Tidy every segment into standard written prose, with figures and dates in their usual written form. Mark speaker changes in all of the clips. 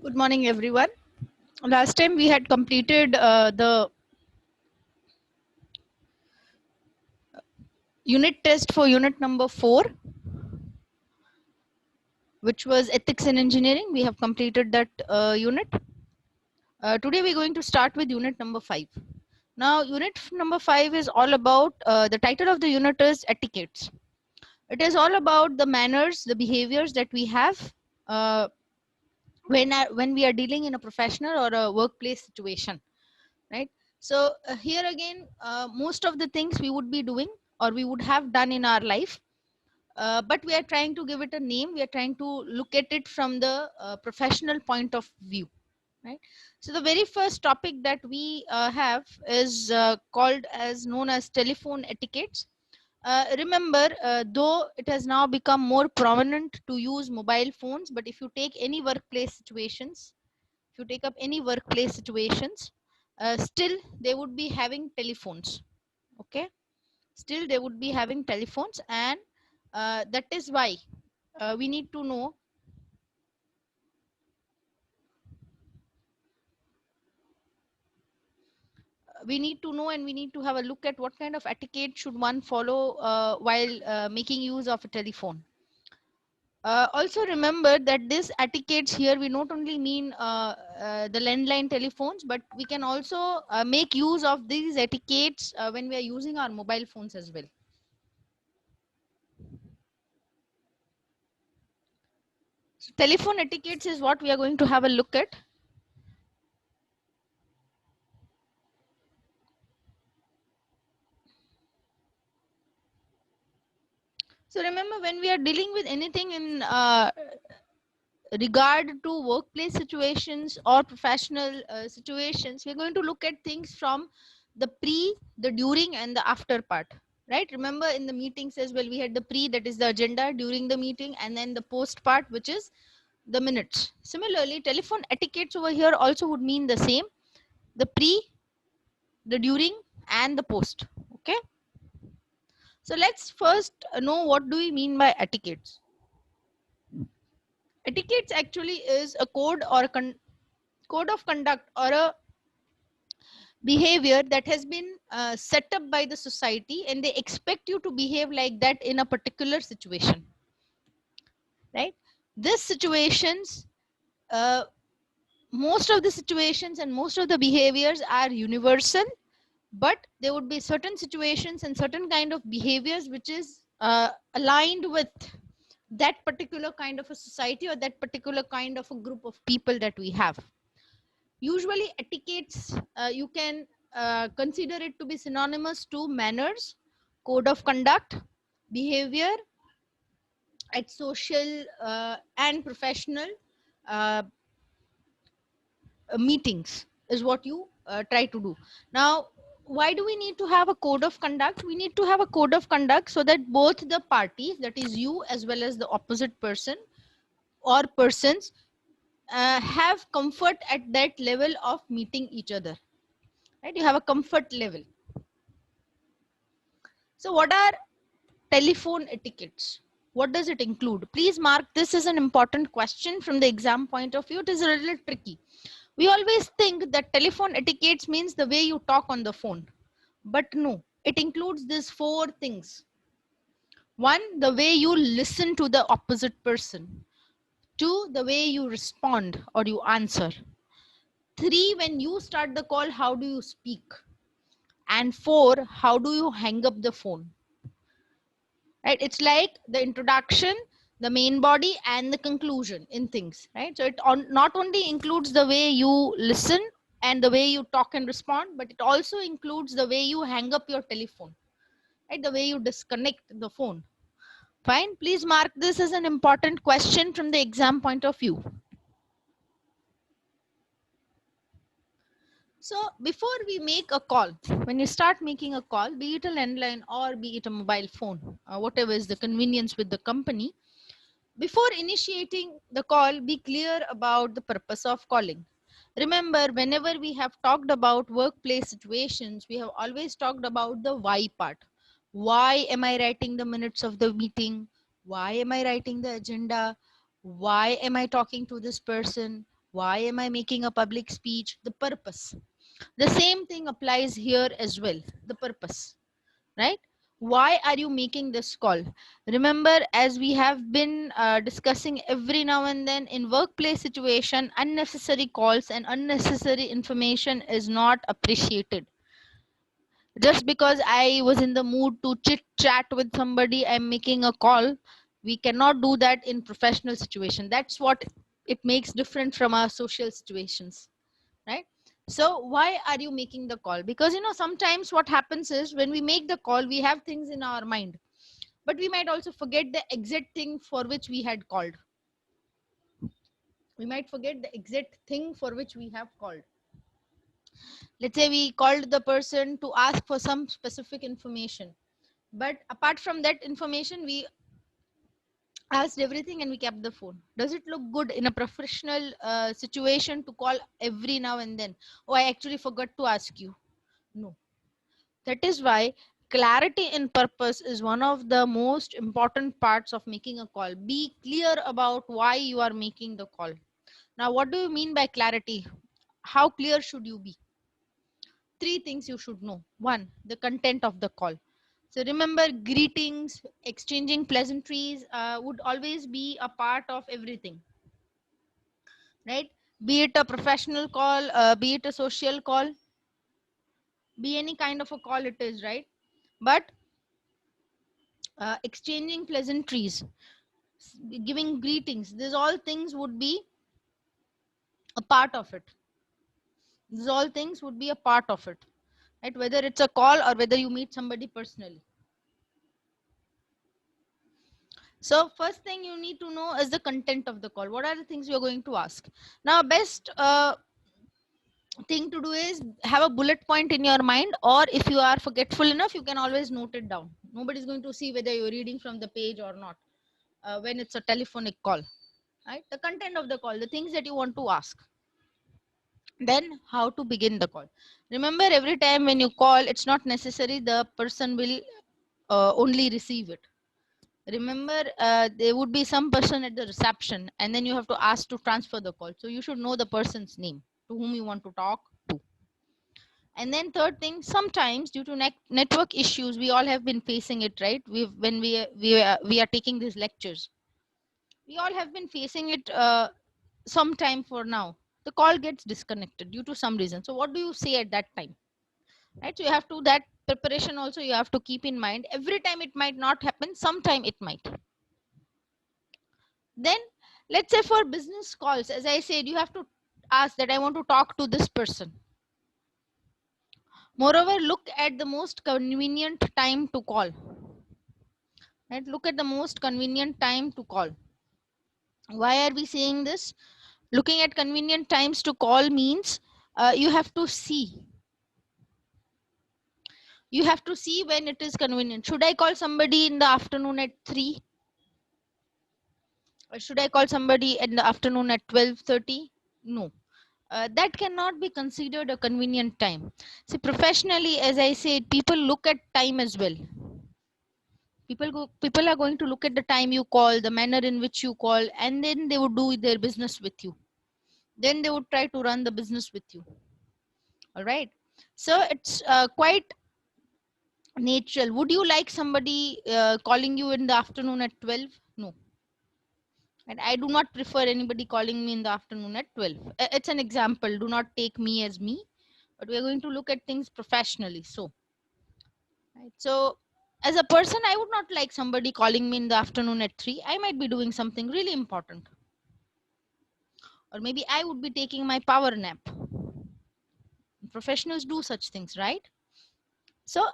Speaker 1: Good morning, everyone. Last time we had completed the unit test for unit number 4, which was ethics in engineering. We have completed that unit. Today we're going to start with unit number 5. Now, unit number 5 is all about the title of the unit is etiquettes. It is all about the manners, the behaviors that we have uh, when we are dealing in a professional or a workplace situation, right? So here again, most of the things we would be doing or we would have done in our life, but we are trying to give it a name. We are trying to look at it from the professional point of view, right? So the very first topic that we have is called as known as telephone etiquettes. Remember, though it has now become more prominent to use mobile phones, but if you take any workplace situations, if you take up any workplace situations, still they would be having telephones. Okay, still they would be having telephones, and that is why we need to know. We need to know and we need to have a look at what kind of etiquette should one follow while making use of a telephone. Also remember that this etiquettes here we not only mean the landline telephones, but we can also make use of these etiquettes when we are using our mobile phones as well. So telephone etiquettes is what we are going to have a look at. So remember, when we are dealing with anything in regard to workplace situations or professional situations, we're going to look at things from the pre, the during, and the after part. Right? Remember, in the meetings as well, we had the pre, that is the agenda during the meeting, and then the post part, which is the minutes. Similarly, telephone etiquettes over here also would mean the same: the pre, the during, and the post. Okay. So let's first know what do we mean by etiquettes. Etiquettes actually is a code or a code of conduct or a behavior that has been set up by the society, and they expect you to behave like that in a particular situation, right? These situations, uh, most of the situations and most of the behaviors are universal, but there would be certain situations and certain kind of behaviors which is aligned with that particular kind of a society or that particular kind of a group of people that we have. Usually etiquettes, you can consider it to be synonymous to manners, code of conduct, behavior at social and professional uh, meetings is what you try to do. Now, why do we need to have a code of conduct? We need to have a code of conduct so that both the parties, that is you as well as the opposite person or persons, have comfort at that level of meeting each other, right? You have a comfort level. So what are telephone etiquettes? What does it include? Please mark, this is an important question from the exam point of view. It is a little tricky. We always think that telephone etiquettes means the way you talk on the phone, but no, it includes these 4 things. 1, the way you listen to the opposite person. 2, the way you respond or you answer. 3, when you start the call, how do you speak? And 4, how do you hang up the phone? Right? It's like the introduction, the main body, and the conclusion in things, right? So it not only includes the way you listen and the way you talk and respond, but it also includes the way you hang up your telephone, right? The way you disconnect the phone. Fine, please mark this as an important question from the exam point of view. So before we make a call, when you start making a call, be it a landline or be it a mobile phone, whatever is the convenience with the company, before initiating the call, be clear about the purpose of calling. Remember, whenever we have talked about workplace situations, we have always talked about the why part. Why am I writing the minutes of the meeting? Why am I writing the agenda? Why am I talking to this person? Why am I making a public speech? The purpose. The same thing applies here as well. The purpose, right? Why are you making this call? Remember, as we have been discussing every now and then, in workplace situation, unnecessary calls and unnecessary information is not appreciated. Just because I was in the mood to chit chat with somebody, I'm making a call. We cannot do that in professional situation. That's what it makes different from our social situations, right? So why are you making the call? Because sometimes what happens is, when we make the call, we have things in our mind, but we might also forget the exact thing for which we had called. We might forget the exact thing for which we have called. Let's say we called the person to ask for some specific information, but apart from that information, we asked everything and we kept the phone. Does it look good in a professional situation to call every now and then? Oh, I actually forgot to ask you. No. That is why clarity in purpose is one of the most important parts of making a call. Be clear about why you are making the call. Now, what do you mean by clarity? How clear should you be? Three things you should know. One, the content of the call. So remember, greetings, exchanging pleasantries would always be a part of everything, right? Be it a professional call, be it a social call, be any kind of a call it is, right? But exchanging pleasantries, giving greetings, these all things would be a part of it. These all things would be a part of it, right? Whether it's a call or whether you meet somebody personally. So first thing you need to know is the content of the call. What are the things you're going to ask? Now, best thing to do is have a bullet point in your mind, or if you are forgetful enough, you can always note it down. Nobody's going to see whether you're reading from the page or not when it's a telephonic call, right? The content of the call, the things that you want to ask. Then how to begin the call. Remember, every time when you call, it's not necessary the person will only receive it. Remember, there would be some person at the reception, and then you have to ask to transfer the call. So you should know the person's name to whom you want to talk to. And then third thing, sometimes due to network issues, we all have been facing it, right? When we are taking these lectures, we all have been facing it some time for now. The call gets disconnected due to some reason. So what do you say at that time, right? So you have to, that preparation also you have to keep in mind. Every time it might not happen, sometime it might. Then let's say for business calls, as I said, you have to ask that I want to talk to this person. Moreover, look at the most convenient time to call, right? Look at the most convenient time to call. Why are we saying this? Looking at convenient times to call means you have to see when it is convenient. Should I call somebody in the afternoon at 3, or should I call somebody in the afternoon at 12:30? No, that cannot be considered a convenient time. See, professionally, as I said, people look at time as well. People are going to look at the time you call, the manner in which you call, and then they would do their business with you. Then they would try to run the business with you. All right. So it's quite natural. Would you like somebody calling you in the afternoon at 12? No. And I do not prefer anybody calling me in the afternoon at 12. It's an example. Do not take me as me, but we're going to look at things professionally. So, right. So, as a person, I would not like somebody calling me in the afternoon at 3. I might be doing something really important. Or maybe I would be taking my power nap. Professionals do such things, right? So,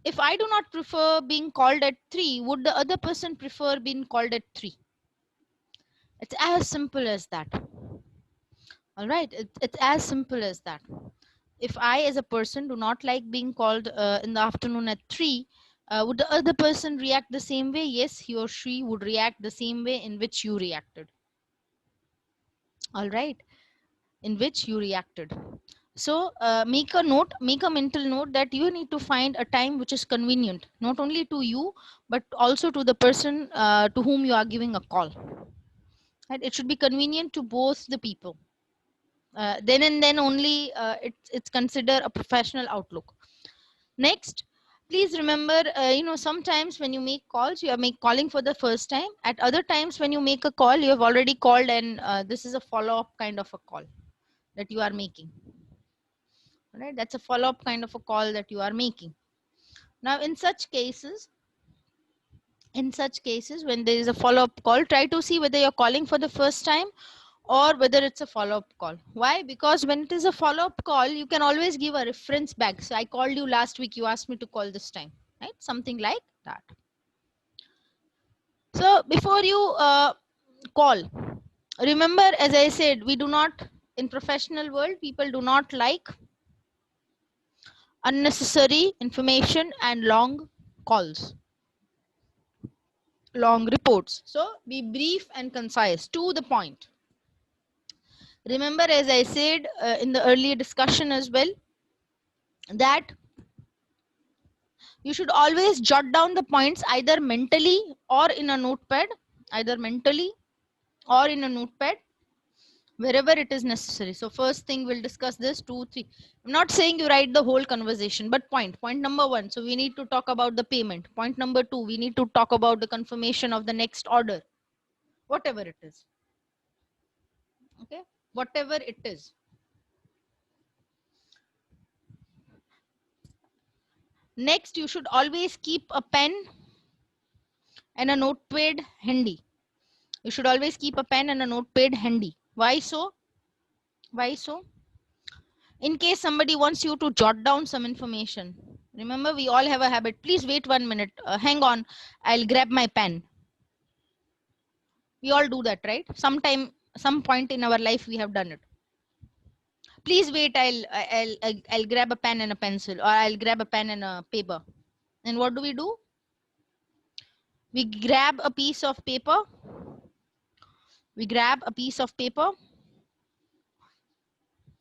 Speaker 1: if I do not prefer being called at 3, would the other person prefer being called at 3? It's as simple as that. All right. It's as simple as that. If I, as a person, do not like being called in the afternoon at 3, would the other person react the same way? Yes, he or she would react the same way in which you reacted. All right. In which you reacted. So make a mental note that you need to find a time which is convenient, not only to you, but also to the person to whom you are giving a call. Right? It should be convenient to both the people. then and then only it's considered a professional outlook. Next, please remember, sometimes when you make calls, you are calling for the first time. At other times when you make a call, you have already called, and this is a follow-up kind of a call that you are making. Right? That's a follow-up kind of a call that you are making. Now, in such cases, when there is a follow-up call, try to see whether you're calling for the first time or whether it's a follow-up call. Why? Because when it is a follow-up call, you can always give a reference back. So I called you last week, you asked me to call this time, right? Something like that. So before you call, remember, as I said, we do not, in professional world, people do not like unnecessary information and long calls, long reports. So be brief and concise, to the point. Remember, as I said in the earlier discussion as well, that you should always jot down the points either mentally or in a notepad, wherever it is necessary. So first thing we'll discuss this, 2, 3. I'm not saying you write the whole conversation, but point number 1. So we need to talk about the payment. Point number 2, we need to talk about the confirmation of the next order, whatever it is. Okay, whatever it is. Next, you should always keep a pen and a notepad handy. You should always keep a pen and a notepad handy. Why so? Why so? In case somebody wants you to jot down some information. Remember, we all have a habit. Please wait 1 minute. Hang on. I'll grab my pen. We all do that, right? Some point in our life, we have done it. Please wait. I'll grab a pen and a pencil, or I'll grab a pen and a paper. And what do? We grab a piece of paper.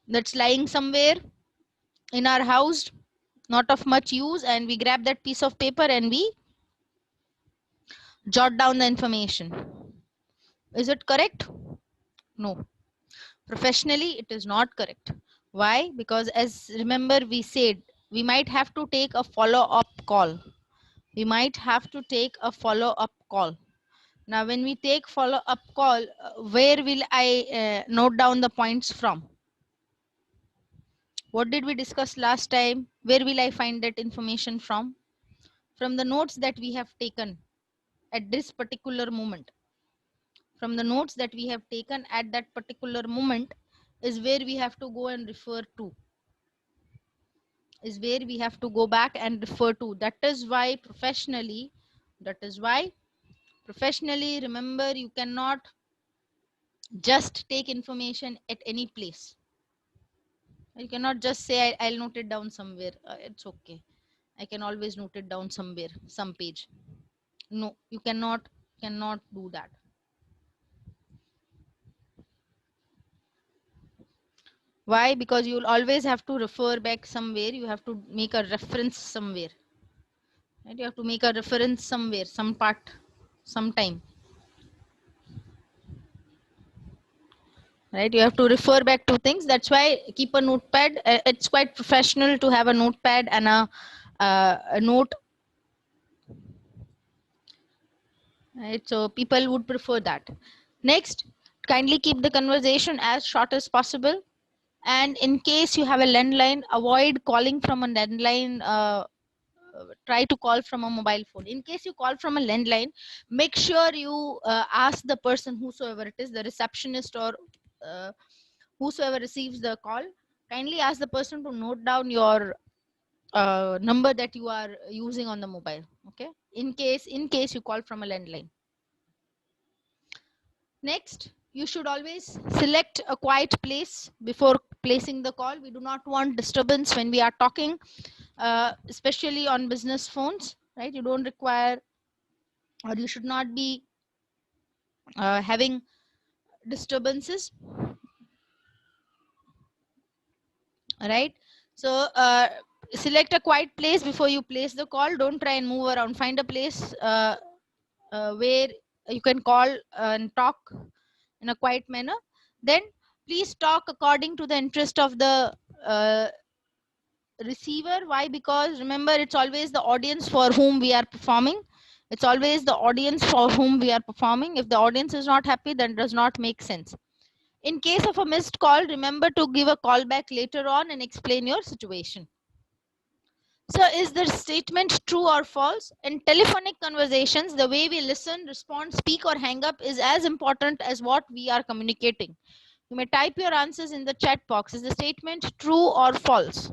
Speaker 1: That's lying somewhere in our house, not of much use, and we grab that piece of paper and we jot down the information. Is it correct? No. Professionally, it is not correct. Why? Because as remember, we said we might have to take a follow-up call. Now, when we take follow-up call, where will I note down the points from? What did we discuss last time? Where will I find that information from? From the notes that we have taken at this particular moment. From the notes that we have taken at that particular moment is where we have to go and refer to. That is why professionally, remember, you cannot just take information at any place. You cannot just say, I'll note it down somewhere. It's okay. I can always note it down somewhere, some page. No, you cannot do that. Why? Because you will always have to refer back somewhere. You have to make a reference somewhere. Right? You have to make a reference somewhere, some part, sometime. Right? You have to refer back to things. That's why keep a notepad. It's quite professional to have a notepad and a note. Right? So people would prefer that. Next, kindly keep the conversation as short as possible. And in case you have a landline, avoid calling from a landline. Try to call from a mobile phone. In case you call from a landline, make sure you ask the person, whosoever it is, the receptionist or whosoever receives the call, kindly ask the person to note down your number that you are using on the mobile. Okay, in case you call from a landline. Next, you should always select a quiet place before placing the call. We do not want disturbance when we are talking, especially on business phones, right? You don't require, or you should not be having disturbances, right? So select a quiet place before you place the call. Don't try and move around. Find a place where you can call and talk in a quiet manner. Then Please talk according to the interest of the receiver. Why? Because remember, it's always the audience for whom we are performing. It's always the audience for whom we are performing. If the audience is not happy, then it does not make sense. In case of a missed call, remember to give a call back later on and explain your situation. So is the statement true or false? In telephonic conversations, the way we listen, respond, speak, or hang up is as important as what we are communicating. You may type your answers in the chat box. Is the statement true or false?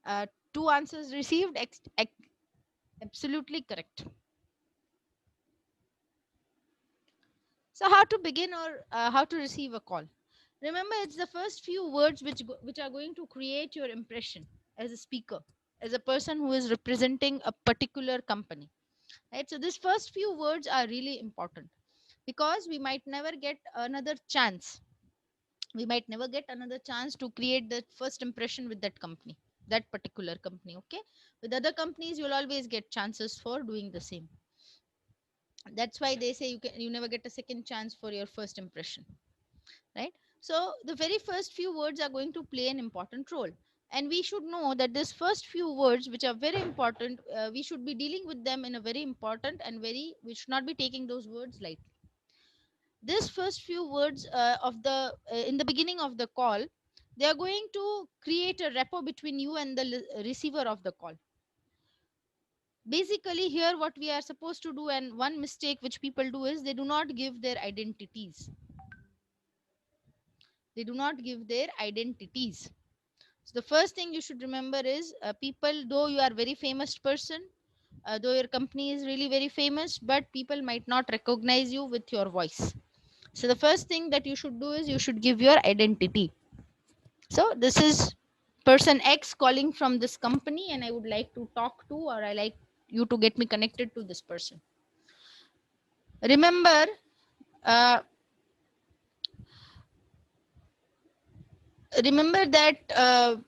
Speaker 1: Uh, Two answers received. Absolutely correct. So how to begin or how to receive a call? Remember, it's the first few words which are going to create your impression as a speaker, as a person who is representing a particular company. Right. So these first few words are really important because we might never get another chance. We might never get another chance to create that first impression with that company, that particular company. Okay. With other companies, you'll always get chances for doing the same. That's why they say you never get a second chance for your first impression, right? So the very first few words are going to play an important role, and we should know that this first few words which are very important, we should be dealing with them in a very important and very, we should not be taking those words lightly. This first few words of the in the beginning of the call, they are going to create a rapport between you and the receiver of the call. Basically here what we are supposed to do, and one mistake which people do is they do not give their identities. They do not give their identities. So the first thing you should remember is, people, though you are very famous person, though your company is really very famous, but people might not recognize you with your voice. So the first thing that you should do is you should give your identity. So this is person X calling from this company and I would like to talk to, or I like you to get me connected to this person. Remember, uh, remember that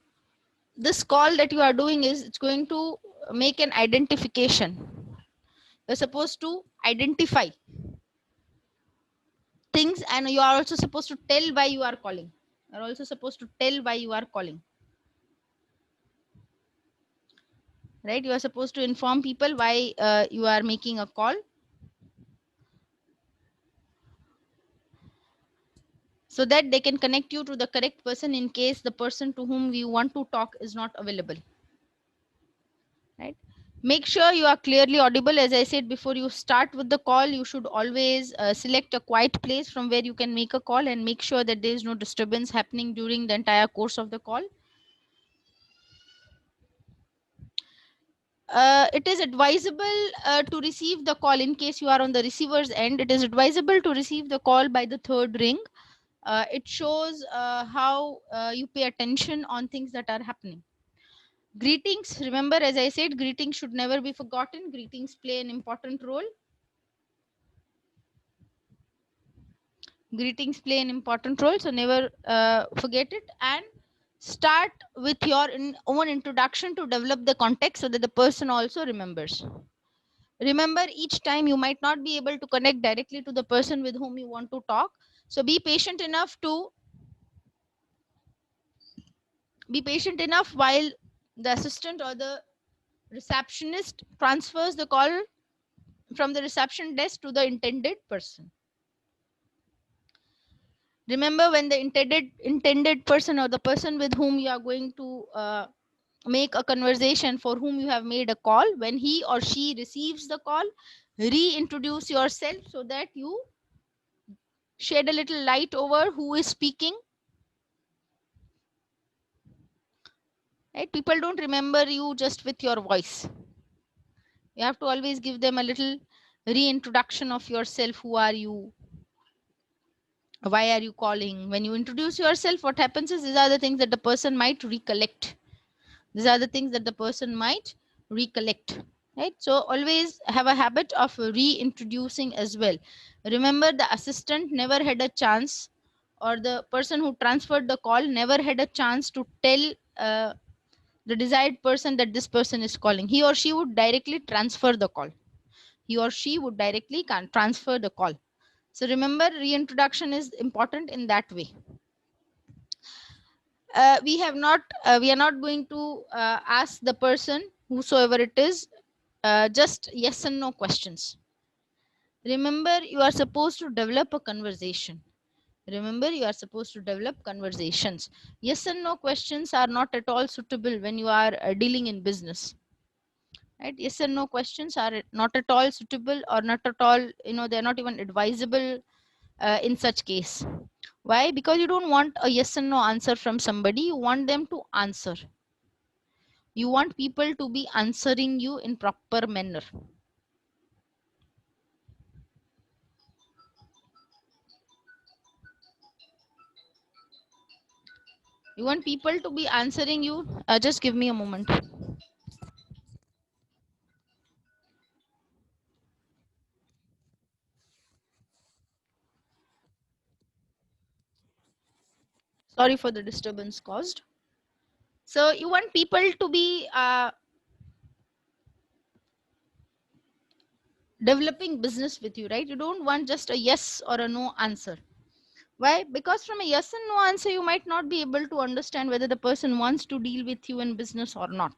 Speaker 1: this call that you are doing is, it's going to make an identification. You're supposed to identify things, and you are also supposed to tell why you are calling. You're also supposed to tell why you are calling. Right? You are supposed to inform people why you are making a call, so that they can connect you to the correct person in case the person to whom you want to talk is not available. Right? Make sure you are clearly audible. As I said, before you start with the call, you should always select a quiet place from where you can make a call, and make sure that there is no disturbance happening during the entire course of the call. It is advisable to receive the call, in case you are on the receiver's end, it is advisable to receive the call by the third ring. It shows how you pay attention on things that are happening. Greetings, remember, as I said, greetings should never be forgotten. Greetings play an important role. Greetings play an important role, so never forget it. And start with your own introduction to develop the context so that the person also remembers. Remember, each time you might not be able to connect directly to the person with whom you want to talk. So be patient enough while the assistant or the receptionist transfers the call from the reception desk to the intended person. Remember, when the intended person, or the person with whom you are going to make a conversation, for whom you have made a call, when he or she receives the call, reintroduce yourself so that you shed a little light over who is speaking. Right? People don't remember you just with your voice. You have to always give them a little reintroduction of yourself. Who are you? Why are you calling? When you introduce yourself, what happens is, these are the things that the person might recollect. These are the things that the person might recollect. Right? So always have a habit of reintroducing as well. Remember, the assistant never had a chance, or the person who transferred the call never had a chance to tell the desired person that this person is calling. He or she would directly transfer the call. He or she would directly can transfer the call. So remember, reintroduction is important in that way. We are not going to ask the person, whosoever it is, just yes and no questions. Remember, you are supposed to develop a conversation. Remember, you are supposed to develop conversations. Yes and no questions are not at all suitable when you are dealing in business. Right? Yes and no questions are not at all suitable, or not at all, they're not even advisable in such case. Why? Because you don't want a yes and no answer from somebody. You want them to answer. You want people to be answering you in proper manner. You want people to be answering you. Just give me a moment. Sorry for the disturbance caused. So you want people to be developing business with you, right? You don't want just a yes or a no answer. Why? Because from a yes and no answer, you might not be able to understand whether the person wants to deal with you in business or not.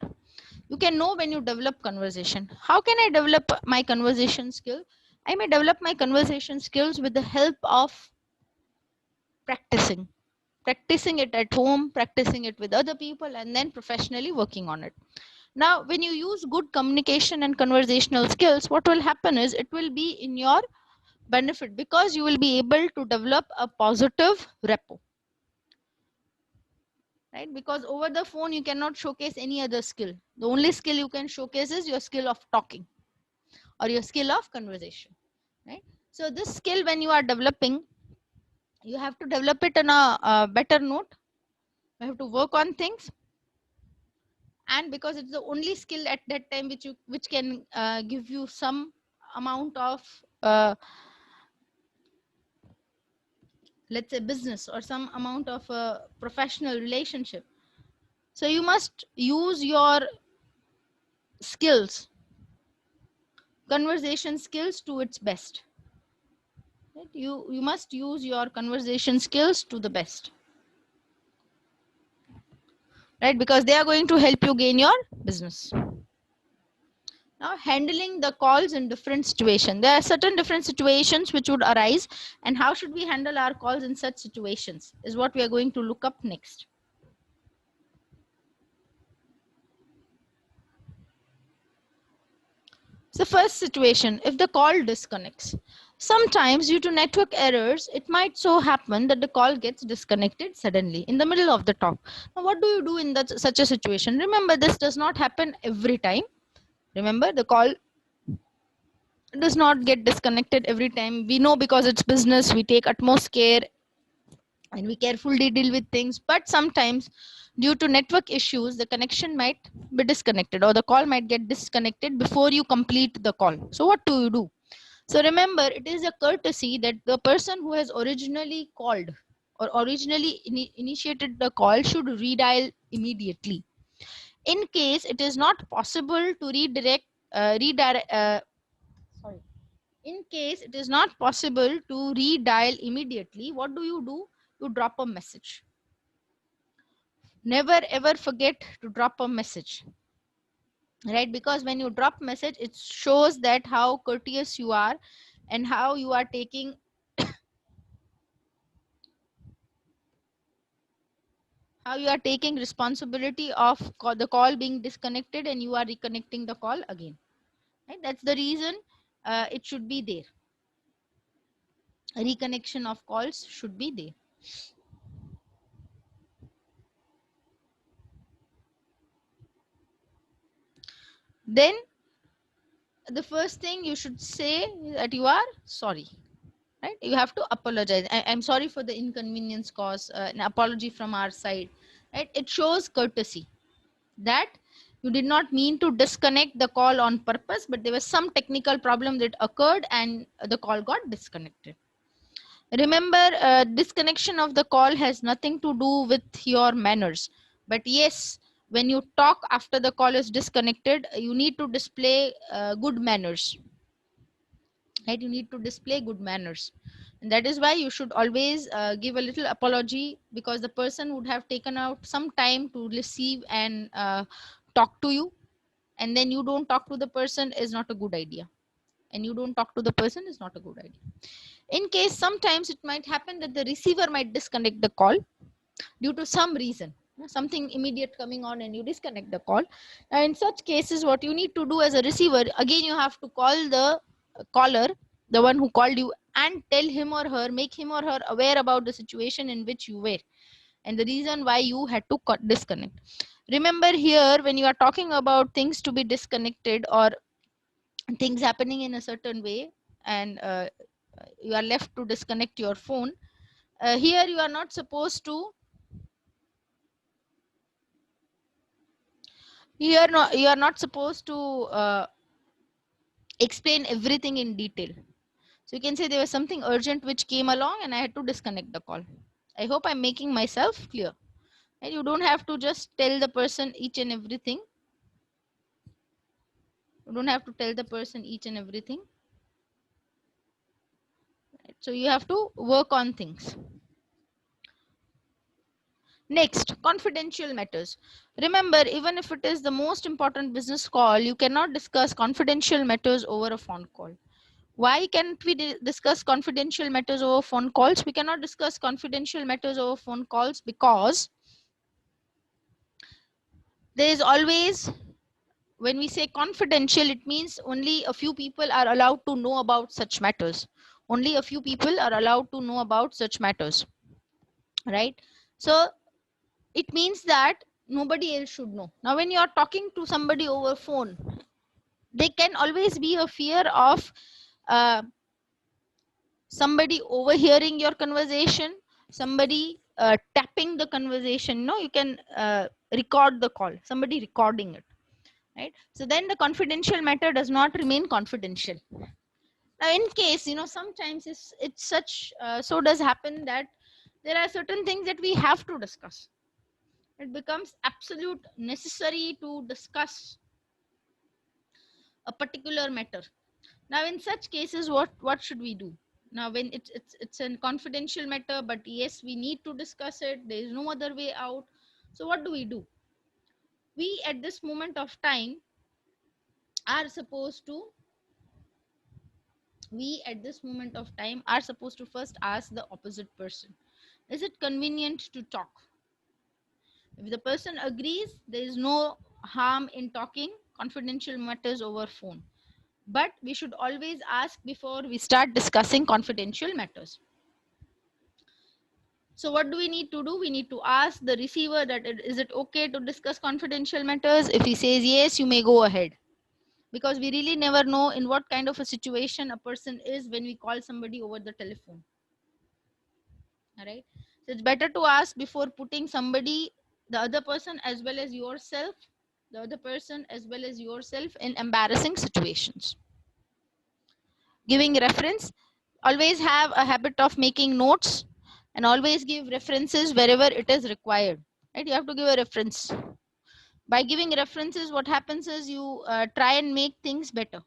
Speaker 1: You can know when you develop conversation. How can I develop my conversation skill? I may develop my conversation skills with the help of practicing. Practicing it at home, practicing it with other people, and then professionally working on it. Now, when you use good communication and conversational skills, what will happen is, it will be in your benefit, because you will be able to develop a positive rapport. Right? Because over the phone, you cannot showcase any other skill. The only skill you can showcase is your skill of talking, or your skill of conversation. Right? So this skill, when you are developing, you have to develop it on a better note. You have to work on things. and because it's the only skill at that time which can give you some amount of let's say business or some amount of a professional relationship. So you must use your skills, conversation skills to its best. Right? You must use your conversation skills to the best, right? Because they are going to help you gain your business. Now, handling the calls in different situations. There are certain different situations which would arise, and how should we handle our calls in such situations is what we are going to look up next. So first situation, if the call disconnects. Sometimes due to network errors, it might so happen that the call gets disconnected suddenly in the middle of the talk. Now, what do you do in that such a situation? Remember, this does not happen every time. Remember, the call does not get disconnected every time. We know because it's business, we take utmost care and we carefully deal with things. But sometimes due to network issues, the connection might be disconnected or the call might get disconnected before you complete the call. So what do you do? So remember, it is a courtesy that the person who has originally called or originally initiated the call should redial immediately. In case it is not possible to redirect, sorry. In case it is not possible to redial immediately, what do? You drop a message. Never ever forget to drop a message, right? Because when you drop message, it shows that how courteous you are and how you are taking how you are taking responsibility of the call being disconnected and you are reconnecting the call again, right? That's the reason it should be there. A reconnection of calls should be there. Then the first thing you should say that you are sorry, right? You have to apologize. I'm sorry for the inconvenience caused, an apology from our side, right? It shows courtesy that you did not mean to disconnect the call on purpose, but there was some technical problem that occurred and the call got disconnected. Remember, disconnection of the call has nothing to do with your manners, but yes, when you talk after the call is disconnected, you need to display good manners, right? You need to display good manners, and that is why you should always give a little apology, because the person would have taken out some time to receive and talk to you, and then you don't talk to the person is not a good idea, and you don't talk to the person is not a good idea. In case sometimes it might happen that the receiver might disconnect the call due to some reason, something immediate coming on, and you disconnect the call. Now in such cases, what you need to do as a receiver, again you have to call the caller, the one who called you, and tell him or her, make him or her aware about the situation in which you were and the reason why you had to disconnect. Remember, here when you are talking about things to be disconnected or things happening in a certain way, and you are left to disconnect your phone, here you are not supposed to, here no, you are not supposed to explain everything in detail. So you can say there was something urgent which came along and I had to disconnect the call. I hope I'm making myself clear. And you don't have to just tell the person each and everything. You don't have to tell the person each and everything. Right? So you have to work on things. Next, confidential matters. Remember, even if it is the most important business call, you cannot discuss confidential matters over a phone call. Why can't we discuss confidential matters over phone calls? We cannot discuss confidential matters over phone calls because there is always, when we say confidential, it means only a few people are allowed to know about such matters. Only a few people are allowed to know about such matters, right? So it means that nobody else should know. Now, when you are talking to somebody over phone, there can always be a fear of uh, somebody overhearing your conversation, somebody tapping the conversation. No, you can record the call, somebody recording it, right? So then the confidential matter does not remain confidential. Now in case, sometimes it's such so does happen that there are certain things that we have to discuss. It becomes absolute necessary to discuss a particular matter. Now in such cases, what should we do? Now when it's a confidential matter, but yes, we need to discuss it, there is no other way out. So what do? We at this moment of time are supposed to we at this moment of time are supposed to first ask the opposite person, is it convenient to talk? If the person agrees, there is no harm in talking confidential matters over phone. But we should always ask before we start discussing confidential matters. So what do we need to do? We need to ask the receiver that is it okay to discuss confidential matters? If he says yes, you may go ahead. Because we really never know in what kind of a situation a person is when we call somebody over the telephone. All right. So it's better to ask before putting somebody, the other person as well as yourself, in embarrassing situations. Giving reference, always have a habit of making notes and always give references wherever it is required, right? You have to give a reference. By giving references, what happens is you try and make things better.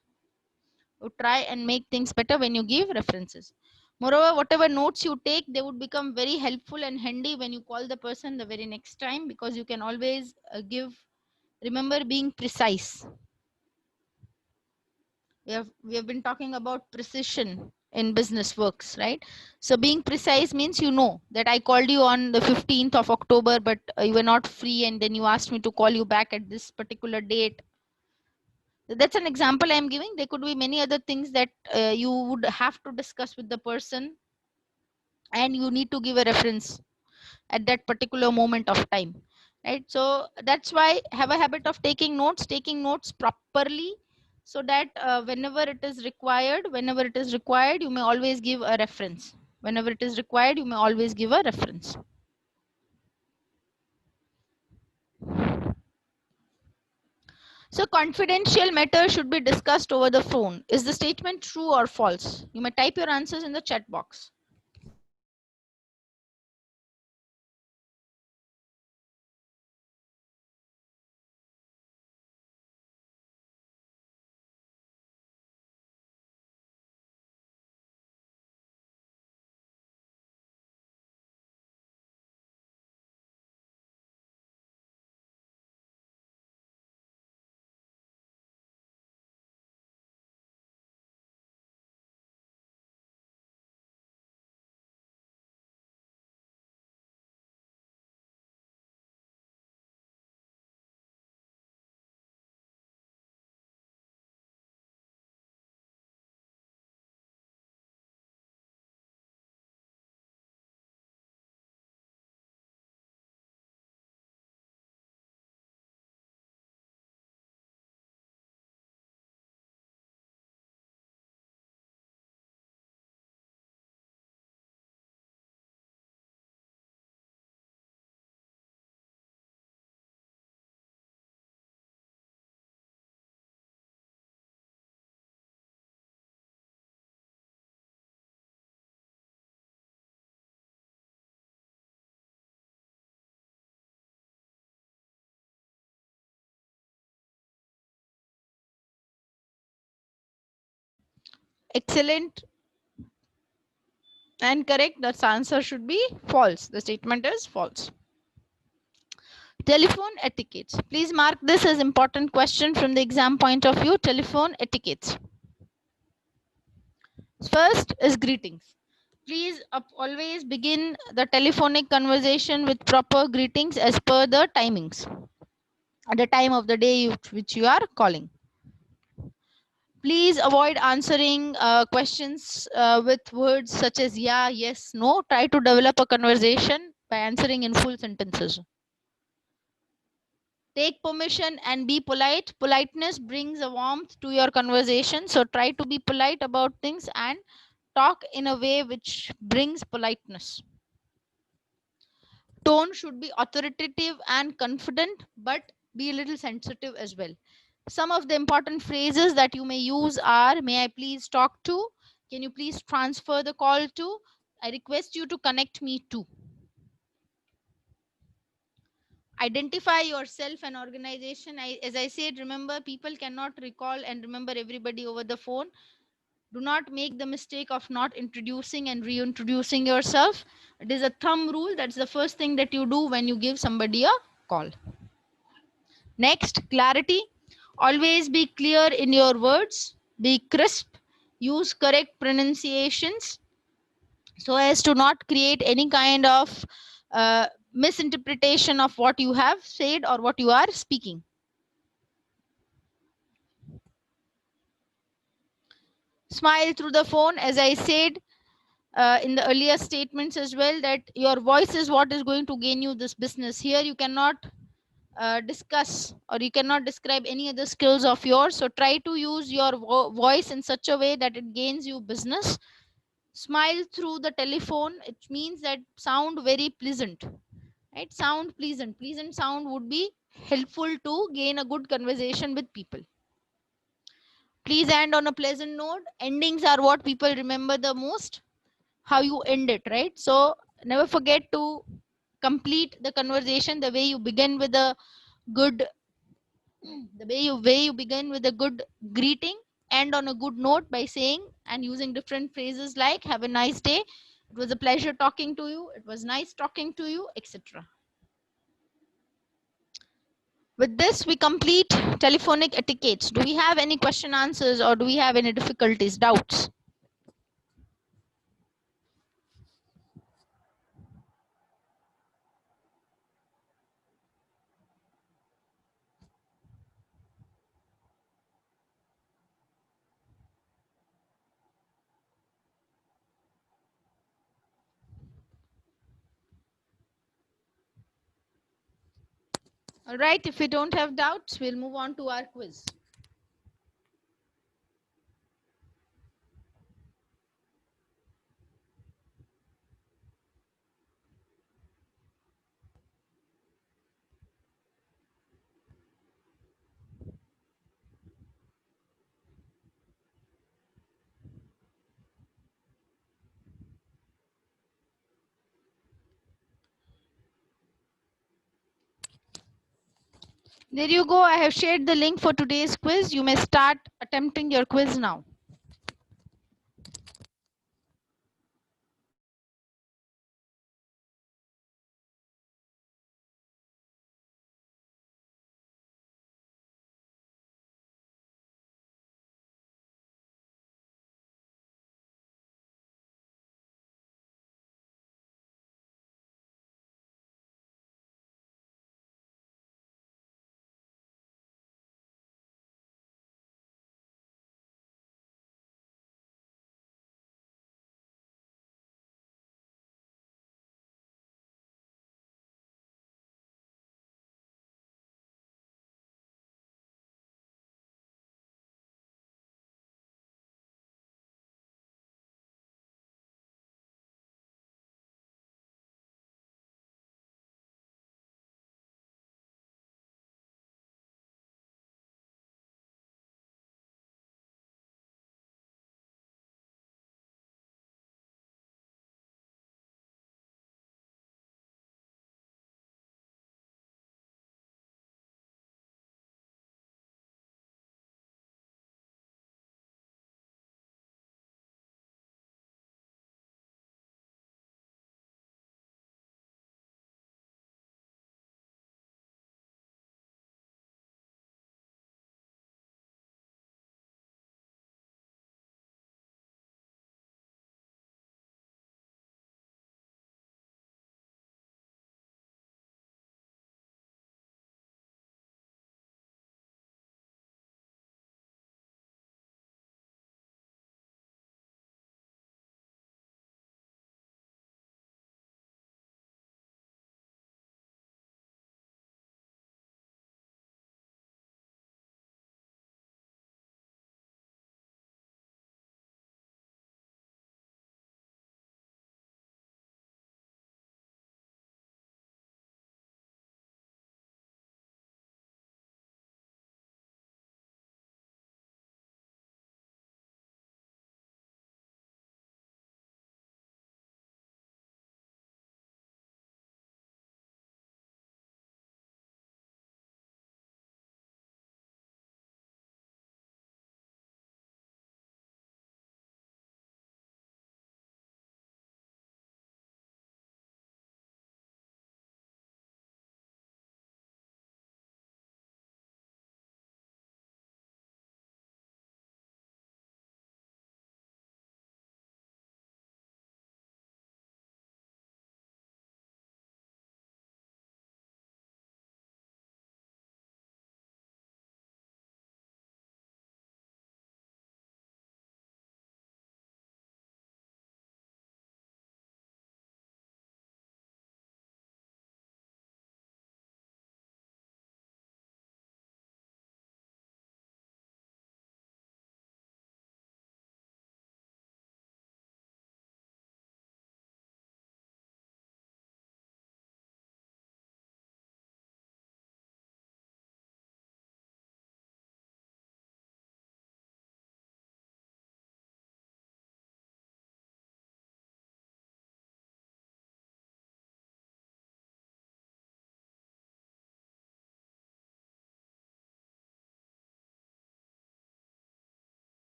Speaker 1: You try and make things better when you give references. Moreover, whatever notes you take, they would become very helpful and handy when you call the person the very next time, because you can always remember being precise. We have been talking about precision in business works, right? So being precise means that I called you on the 15th of October, but you were not free, and then you asked me to call you back at this particular date. That's an example I'm giving. There could be many other things that you would have to discuss with the person, and you need to give a reference at that particular moment of time, right? So that's why have a habit of taking notes properly, so that whenever it is required, you may always give a reference. Whenever it is required, you may always give a reference. So confidential matter should be discussed over the phone. Is the statement true or false? You may type your answers in the chat box. Excellent and correct. The answer should be false. The statement is false. Telephone etiquettes. Please mark this as important question from the exam point of view. Telephone etiquettes. First is greetings. Please always begin the telephonic conversation with proper greetings as per the timings at the time of the day which you are calling. Please avoid answering questions with words such as yeah, yes, no. Try to develop a conversation by answering in full sentences. Take permission and be polite. Politeness brings a warmth to your conversation. So try to be polite about things and talk in a way which brings politeness. tone should be authoritative and confident, but be a little sensitive as well. Some of the important phrases that you may use are: may I please talk to? Can you please transfer the call to? I request you to connect me to. Identify yourself and organization. As I said, remember, people cannot recall and remember everybody over the phone. Do not make the mistake of not introducing and reintroducing yourself. It is a thumb rule. That's the first thing that you do when you give somebody a call. Next, clarity. Always be clear in your words, be crisp, use correct pronunciations so as to not create any kind of misinterpretation of what you have said or what you are speaking. Smile through the phone. As I said in the earlier statements as well, that your voice is what is going to gain you this business. Here you cannot discuss or you cannot describe any other skills of yours, so try to use your voice in such a way that it gains you business. Smile through the telephone, it means that sound very pleasant, right? Sound pleasant. Pleasant sound would be helpful to gain a good conversation with people. Please end on a pleasant note. Endings are what people remember the most, how you end it, right? So never forget to complete the conversation the way you begin with a good the way you begin with a good greeting, end on a good note by saying and using different phrases like have a nice day, it was a pleasure talking to you, it was nice talking to you, etc. With this we complete telephonic etiquettes. Do we have any question answers or do we have any difficulties, doubts? All right, if we don't have doubts, we'll move on to our quiz. There you go. I have shared the link for today's quiz. You may start attempting your quiz now.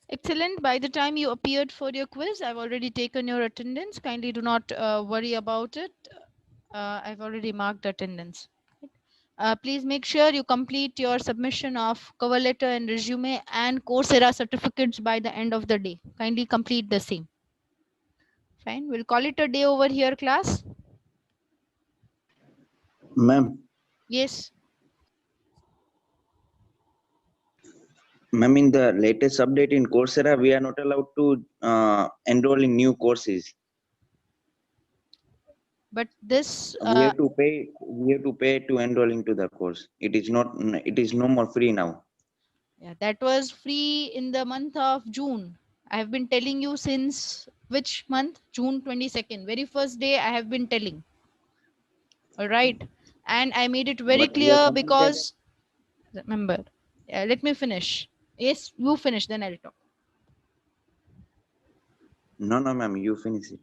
Speaker 1: Excellent. By the time you appeared for your quiz, I've already taken your attendance. Kindly do not worry about it. I've already marked attendance. Please make sure you complete your submission of cover letter and resume and Coursera certificates by the end of the day. Kindly complete the same. Fine. We'll call it a day over here, class.
Speaker 2: Ma'am,
Speaker 1: Yes.
Speaker 2: ma'am, in the latest update in Coursera, we are not allowed to enroll in new courses.
Speaker 1: But this,
Speaker 2: We have to pay. We have to pay to enroll into the course. It is not. It is no more free now.
Speaker 1: yeah, that was free in the month of June. I have been telling you since which month? June 22nd. Very first day I have been telling. All right. And I made it very
Speaker 2: But we have
Speaker 1: clear
Speaker 2: completed.
Speaker 1: because, remember, let me finish. Yes, you finish, then I'll talk.
Speaker 2: No, no, ma'am. You finish it.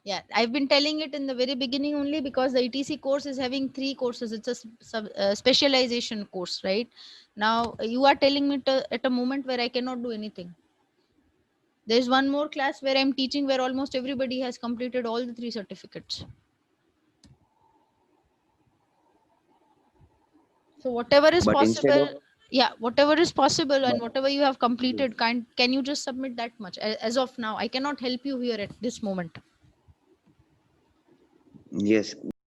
Speaker 1: Yeah, I've been telling it in the very beginning only because the ETC course is having 3 courses. It's a specialization course, right? Now you are telling me at a moment where I cannot do anything. There's one more class where I'm teaching where almost everybody has completed all the 3 certificates. So whatever is
Speaker 2: But instead of.
Speaker 1: possible, yeah, whatever is possible and
Speaker 2: But,
Speaker 1: whatever you have completed, can you just submit that much? As of now, I cannot help you here at this moment.
Speaker 2: yes,